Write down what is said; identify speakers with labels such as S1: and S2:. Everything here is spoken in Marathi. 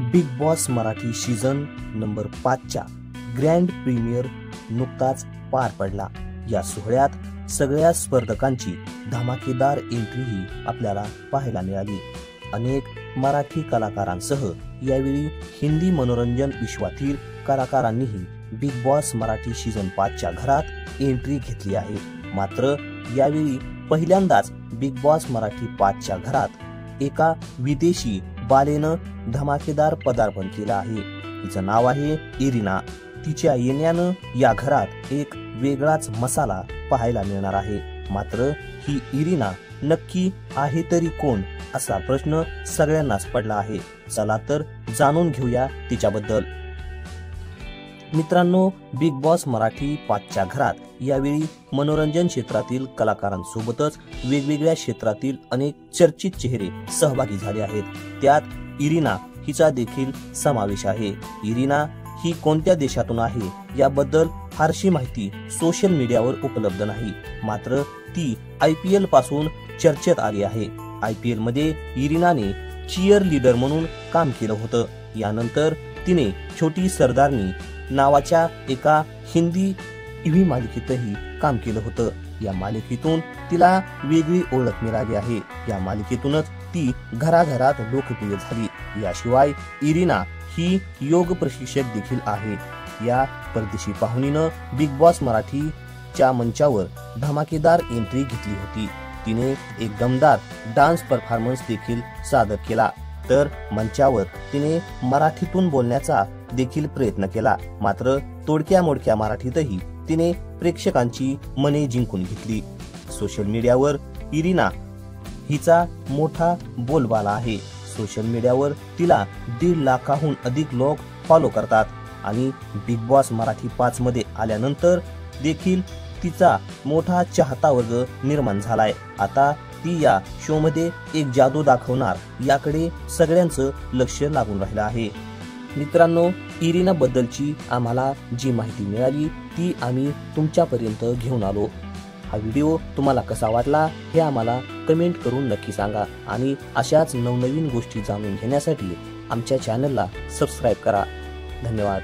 S1: Big Boss Marathi season number 5च्या ग्रँड प्रीमियर नुकताच पार पडला। या सोहळ्यात सगळ्या स्पर्धकांची धमाकेदार एंट्रीही आपल्याला पाहायला मिळाली। अनेक मराठी कलाकारांसह यावेळी हिंदी मनोरंजन विश्वातील कलाकारांनीही बिग बॉस मराठी सीझन 5च्या घरात एंट्री घेतली आहे। मात्र यावेळी पहिल्यांदाच बिग बॉस मराठी 5च्या घरात एका विदेशी बालेनं धमाकेदार पदार्पण केलं आहे। तिचं नाव आहे इरिना। तिच्या येण्यानं या घरात एक वेगळाच मसाला पाहायला मिळणार आहे। मात्र ही इरिना नक्की आहे तरी कोण असा प्रश्न सगळ्यांनाच पडला आहे। चला तर जाणून घेऊया तिच्याबद्दल। मित्रांनो, बिग बॉस मराठी 5च्या घरात यावेळी मनोरंजन क्षेत्रातील कलाकारांसोबतच वेगवेगळ्या क्षेत्रातील अनेक चर्चित चेहरे सहभागी झाले आहेत। त्यात इरिना हिचा देखील समावेश आहे। इरिना ही कोणत्या देशातून आहे याबद्दल फारशी माहिती सोशल मीडियावर उपलब्ध नाही। मात्र ती IPL पासून चर्चेत आली आहे। IPL मध्ये इरिनाने चीयर लीडर म्हणून काम केलं होतं। यानंतर तिने छोटी सरदारनी नावाच्या एका हिंदी टीव्ही मालिकेतही काम केलं होतं। या मालिकेतून तिला वेगळी ओळख मिळाली आहे। या मालिकेतूनच ती घराघरात लोकप्रिय झाली। याशिवाय इरिना ही योग प्रशिक्षक देखील आहे। या परदेशी पाहुणीनं बिग बॉस मराठीच्या मंचावर धमाकेदार एंट्री घेतली होती। तिने एक दमदार डान्स परफॉर्मन्स देखील सादर केला, तर मंचावर तिने मराठीतून बोलण्याचा देखील प्रयत्न केला। मात्र तोडक्या मोडक्या मराठीतही तिने प्रेक्षकांची मने जिंकून घेतली। सोशल मीडियावर इरिना हिचा मोठा बोलबाला आहे। सोशल मीडियावर तिला 1.5 लाखाहून अधिक लोक फॉलो करतात आणि बिग बॉस मराठी 5 मध्ये आल्यानंतर देखील तिचा मोठा चाहता वर्ग निर्माण झालाय। आता ती या शो मध्ये एक जादू दाखवणार याकडे सगळ्यांचं लक्ष लागून राहिलं आहे। मित्रांनो, इरिना बद्दलची आम्हाला जी माहिती मिळाली ती आम्ही तुमच्यापर्यंत घेऊन आलो। हा व्हिडिओ तुम्हाला कसा वाटला हे आम्हाला कमेंट करून नक्की सांगा आणि अशाच नवनवीन गोष्टी जाणून घेण्यासाठी आमच्या चॅनलला सबस्क्राईब करा। धन्यवाद।